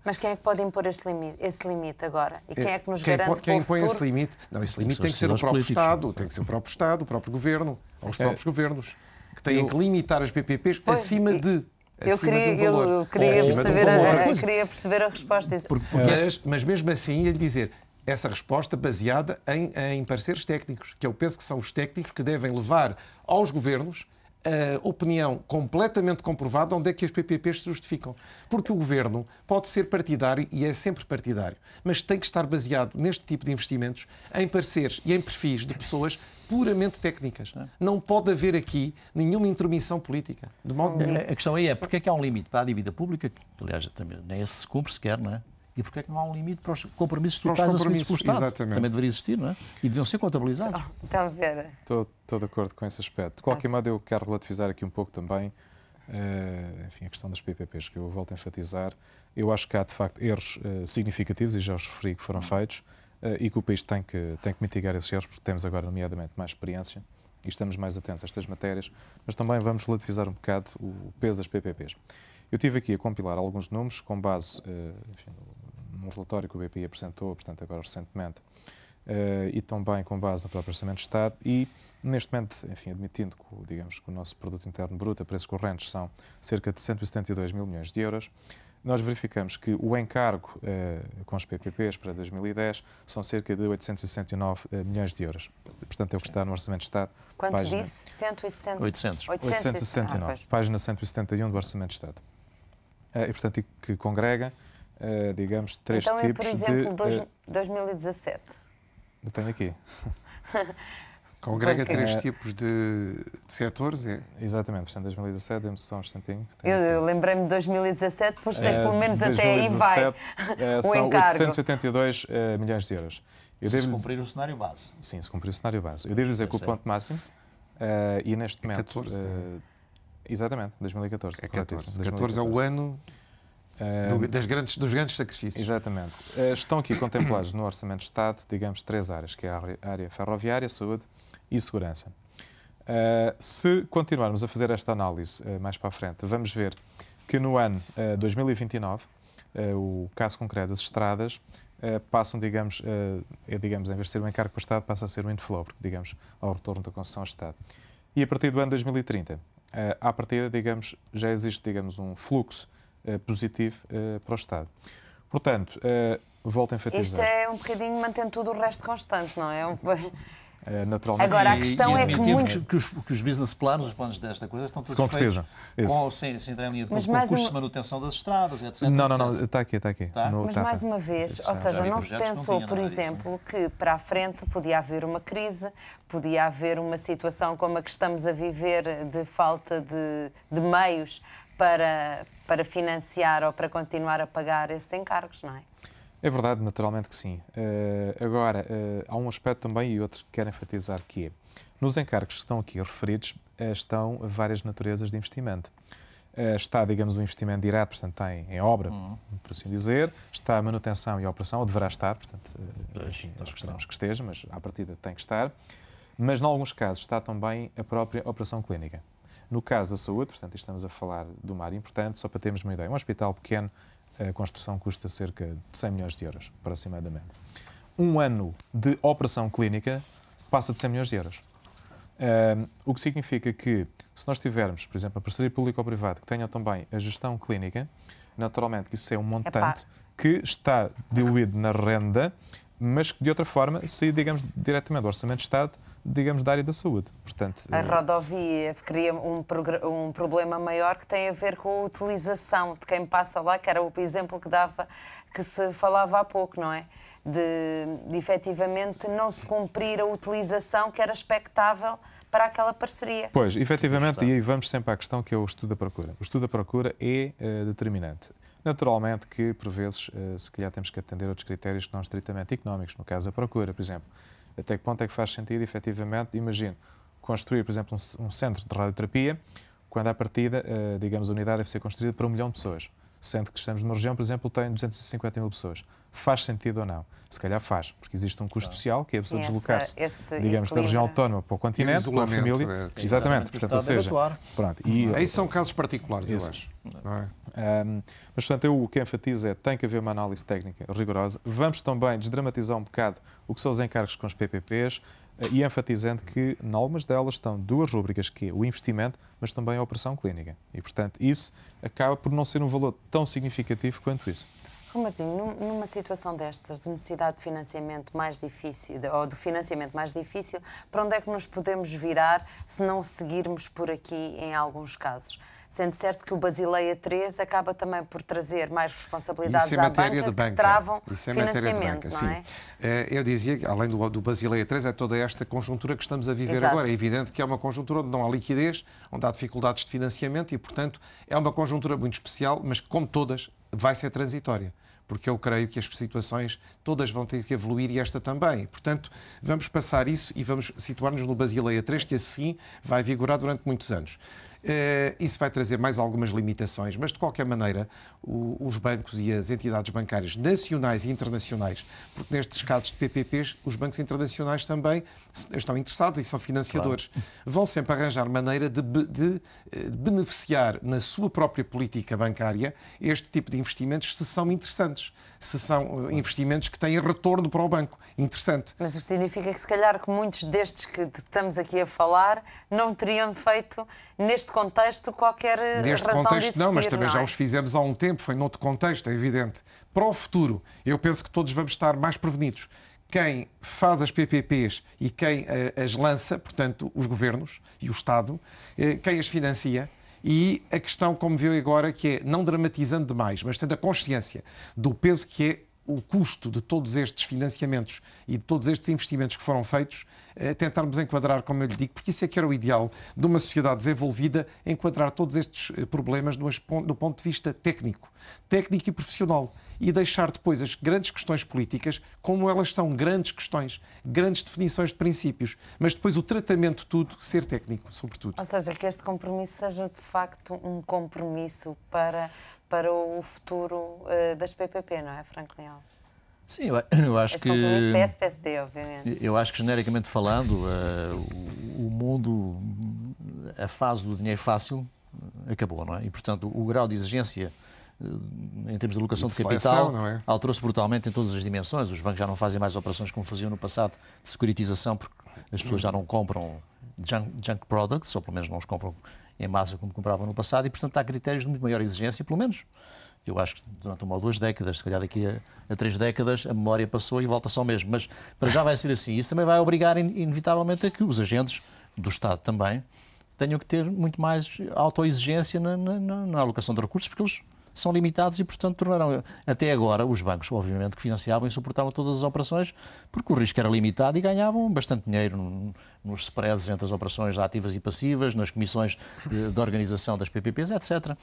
Mas quem é que pode impor esse limite agora? E quem é que nos garante quem para o impõe futuro? esse limite? Não, esse limite tem que ser o próprio Estado, tem que ser o próprio Estado, o próprio Governo, ou os próprios governos, que têm que limitar as PPPs acima de... Eu queria perceber a resposta. Mas mesmo assim, ele dizer essa resposta baseada em pareceres técnicos, que eu penso que são os técnicos que devem levar aos governos a opinião completamente comprovada onde é que as PPPs se justificam. Porque o governo pode ser partidário e é sempre partidário, mas tem que estar baseado neste tipo de investimentos em pareceres e em perfis de pessoas puramente técnicas. Não pode haver aqui nenhuma intromissão política. De modo nenhum. A questão aí é porque é que há um limite para a dívida pública, que aliás também nem esse se cumpre sequer, não é? E porque é que não há um limite para os compromissos totais assumidos pelo Estado? Exatamente. Também deveria existir, não é? E deviam ser contabilizados. Então, Vera. Estou de acordo com esse aspecto. De qualquer modo, eu quero relativizar aqui um pouco também enfim, a questão das PPPs, que eu volto a enfatizar. Eu acho que há, de facto, erros significativos, e já os referi que foram feitos, e que o país tem que mitigar esses erros, porque temos agora, nomeadamente, mais experiência e estamos mais atentos a estas matérias, mas também vamos relativizar um bocado o peso das PPPs. Eu estive aqui a compilar alguns números com base, enfim, num relatório que o BPI apresentou, portanto, agora recentemente, e também com base no próprio Orçamento de Estado e, neste momento, enfim, admitindo que, digamos, que o nosso produto interno bruto, a preços correntes, são cerca de 172 mil milhões de euros, nós verificamos que o encargo com as PPPs para 2010 são cerca de 869 milhões de euros. Portanto, é o que está no Orçamento de Estado. Quanto página... disse? 160? 869. Página 171 do Orçamento de Estado. E, portanto, que congrega, digamos, três então, tipos de... Então, por exemplo, 2017. Eu tenho aqui. Congrega três tipos de setores? Exatamente, portanto, 2017, demos só um instantinho. Eu lembrei-me de 2017, por ser pelo menos até aí vai o são encargo. 882 milhões de euros. Se cumprir o cenário base. Sim, se cumprir o cenário base. Eu devo dizer que o ponto máximo, e neste momento... 14. Exatamente, 2014. É 14. 2014 é o ano dos grandes sacrifícios. Exatamente. Estão aqui contemplados no Orçamento de Estado, digamos, três áreas, que é a área ferroviária, saúde e segurança. Se continuarmos a fazer esta análise mais para a frente, vamos ver que no ano 2029, o caso concreto das estradas passam, digamos, em vez de ser um encargo para o Estado, passa a ser um inflow, digamos, ao retorno da concessão ao Estado. E a partir do ano 2030, à partida, digamos, já existe, digamos, um fluxo positivo para o Estado. Portanto, volto a enfatizar. Isto é um bocadinho mantendo tudo o resto constante, não é? Naturalmente. Agora, a questão é que que os business planos, os planos desta coisa, estão todos concretizam. sem entrar em linha de custos de manutenção das estradas, etc. Não, está aqui. Mas mais uma vez, ou seja, não se pensou, por exemplo, que para a frente podia haver uma crise, podia haver uma situação como a que estamos a viver de falta de meios para financiar ou para continuar a pagar esses encargos, não é? É verdade, naturalmente que sim. Agora, há um aspecto também e outro que quero enfatizar, que é, nos encargos que estão aqui referidos, estão várias naturezas de investimento. Está, digamos, o investimento direto, portanto, está em obra, por assim dizer, está a manutenção e a operação, ou deverá estar, portanto, enfim, nós gostamos que esteja, mas à partida tem que estar. Mas, em alguns casos, está também a própria operação clínica. No caso da saúde, portanto, estamos a falar de uma área importante, só para termos uma ideia, um hospital pequeno, a construção custa cerca de 100 milhões de euros, aproximadamente. Um ano de operação clínica passa de 100 milhões de euros. O que significa que, se nós tivermos, por exemplo, a parceria público-privada que tenha também a gestão clínica, naturalmente que isso é um montante que está diluído na renda, mas que, de outra forma, se, digamos, diretamente do Orçamento de Estado, digamos, da área da saúde. Portanto, a rodovia cria um problema maior que tem a ver com a utilização de quem passa lá, que era o exemplo que dava, que se falava há pouco, não é? De efetivamente não se cumprir a utilização que era expectável para aquela parceria. Pois, efetivamente, e aí vamos sempre à questão que é o estudo da procura. O estudo da procura é determinante. Naturalmente que, por vezes, se calhar temos que atender a outros critérios que não estritamente económicos, no caso da procura, por exemplo. Até que ponto é que faz sentido, efetivamente, imagino, construir, por exemplo, um centro de radioterapia, quando à partida, digamos, a unidade deve ser construída para 1 milhão de pessoas. sendo que estamos numa região, por exemplo, que tem 250 mil pessoas. Faz sentido ou não? Se calhar faz, porque existe um custo social, que é a pessoa deslocar-se, digamos, da região autónoma para o continente, com a família. Exatamente, portanto, ou seja, pronto. Aí são casos particulares, eu acho. Não é? Mas, portanto, o que enfatizo é que tem que haver uma análise técnica rigorosa. Vamos também desdramatizar um bocado o que são os encargos com os PPPs e enfatizando que, em algumas delas, estão duas rúbricas, que é o investimento, mas também a operação clínica. E, portanto, isso acaba por não ser um valor tão significativo quanto isso. Martinho, numa situação destas, de necessidade de financiamento mais difícil, ou de financiamento mais difícil, para onde é que nos podemos virar se não seguirmos por aqui em alguns casos? Sendo certo que o Basileia 3 acaba também por trazer mais responsabilidades à banca que travam financiamento, não é? Eu dizia que, além do Basileia 3, é toda esta conjuntura que estamos a viver agora. É evidente que é uma conjuntura onde não há liquidez, onde há dificuldades de financiamento e, portanto, é uma conjuntura muito especial, mas que, como todas, vai ser transitória. Porque eu creio que as situações todas vão ter que evoluir e esta também. Portanto, vamos passar isso e vamos situar-nos no Basileia 3, que assim vai vigorar durante muitos anos. Isso vai trazer mais algumas limitações, mas de qualquer maneira os bancos e as entidades bancárias nacionais e internacionais, porque nestes casos de PPPs os bancos internacionais também estão interessados e são financiadores, vão sempre arranjar maneira de beneficiar na sua própria política bancária este tipo de investimentos se são interessantes, se são investimentos que têm retorno para o banco. Interessante. Mas isso significa que se calhar que muitos destes que estamos aqui a falar não teriam feito neste contexto qualquer neste razão contexto de existir, não, mas também não é? já os fizemos há um tempo, foi noutro contexto, é evidente. Para o futuro, eu penso que todos vamos estar mais prevenidos. Quem faz as PPPs e quem as lança, portanto, os governos e o Estado, quem as financia, e a questão, como viu agora, que é, não dramatizando demais, mas tendo a consciência do peso que é o custo de todos estes financiamentos e de todos estes investimentos que foram feitos, tentarmos enquadrar, como eu lhe digo, porque isso é que era o ideal de uma sociedade desenvolvida, enquadrar todos estes problemas do ponto de vista técnico e profissional, e deixar depois as grandes questões políticas como elas são grandes questões, grandes definições de princípios, mas depois o tratamento de tudo ser técnico, sobretudo. Ou seja, que este compromisso seja de facto um compromisso para o futuro das PPP, não é, Franco Leal? Sim, eu acho que... compromisso PS-PSD, obviamente. Eu acho que, genericamente falando, o mundo, a fase do dinheiro fácil acabou, não é? E, portanto, o grau de exigência em termos de alocação de capital alterou-se brutalmente em todas as dimensões. Os bancos já não fazem mais operações como faziam no passado de securitização, porque as pessoas já não compram junk products, ou pelo menos não os compram em massa como compravam no passado, e, portanto, há critérios de muito maior exigência, pelo menos. Eu acho que durante 1 ou 2 décadas, se calhar daqui a 3 décadas, a memória passou e volta-se ao mesmo. Mas para já vai ser assim. Isso também vai obrigar, inevitavelmente, a que os agentes do Estado também tenham que ter muito mais autoexigência na alocação de recursos, porque eles são limitados e, portanto, tornarão... Até agora, os bancos, obviamente, que financiavam e suportavam todas as operações, porque o risco era limitado e ganhavam bastante dinheiro nos spreads entre as operações ativas e passivas, nas comissões de organização das PPPs, etc.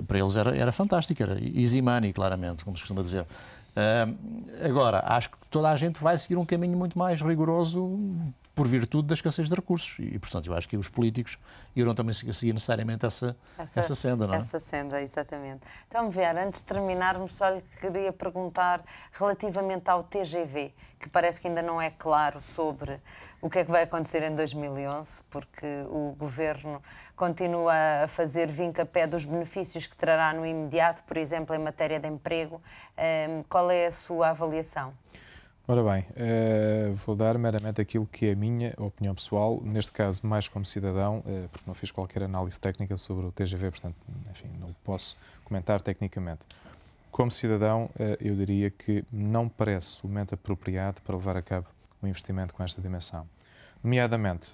Para eles era fantástico, era easy money, claramente, como se costuma dizer. Agora, acho que toda a gente vai seguir um caminho muito mais rigoroso por virtude da escassez de recursos. E, portanto, eu acho que os políticos irão também seguir necessariamente essa senda, não é? Essa senda, exatamente. Então, Vera, antes de terminarmos, só lhe queria perguntar relativamente ao TGV, que parece que ainda não é claro sobre o que é que vai acontecer em 2011, porque o Governo continua a fazer vincapé dos benefícios que trará no imediato, por exemplo, em matéria de emprego. Qual é a sua avaliação? Ora bem, vou dar meramente aquilo que é a minha opinião pessoal, neste caso mais como cidadão, porque não fiz qualquer análise técnica sobre o TGV, portanto, enfim, não posso comentar tecnicamente. Como cidadão, eu diria que não parece o momento apropriado para levar a cabo um investimento com esta dimensão. Nomeadamente,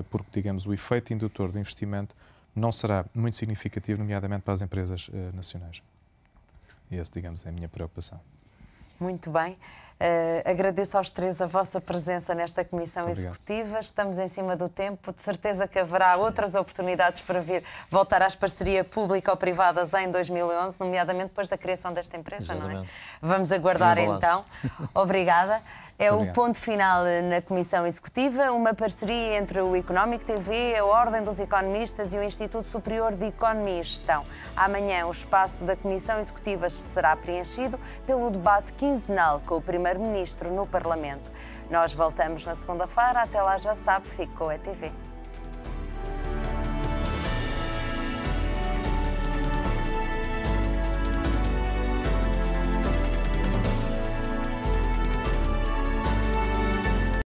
porque, digamos, o efeito indutor do investimento não será muito significativo, nomeadamente para as empresas nacionais. E essa, digamos, é a minha preocupação. Muito bem. Agradeço aos três a vossa presença nesta Comissão Executiva. Estamos em cima do tempo. De certeza que haverá outras oportunidades para voltar às parcerias público-privadas em 2011, nomeadamente depois da criação desta empresa, não é? Vamos aguardar então. Obrigada. É o ponto final na Comissão Executiva, uma parceria entre o Económico TV, a Ordem dos Economistas e o Instituto Superior de Economia e Gestão. Amanhã o espaço da Comissão Executiva será preenchido pelo debate quinzenal com o Primeiro-Ministro no Parlamento. Nós voltamos na segunda-feira, até lá já sabe, fique com a ETV.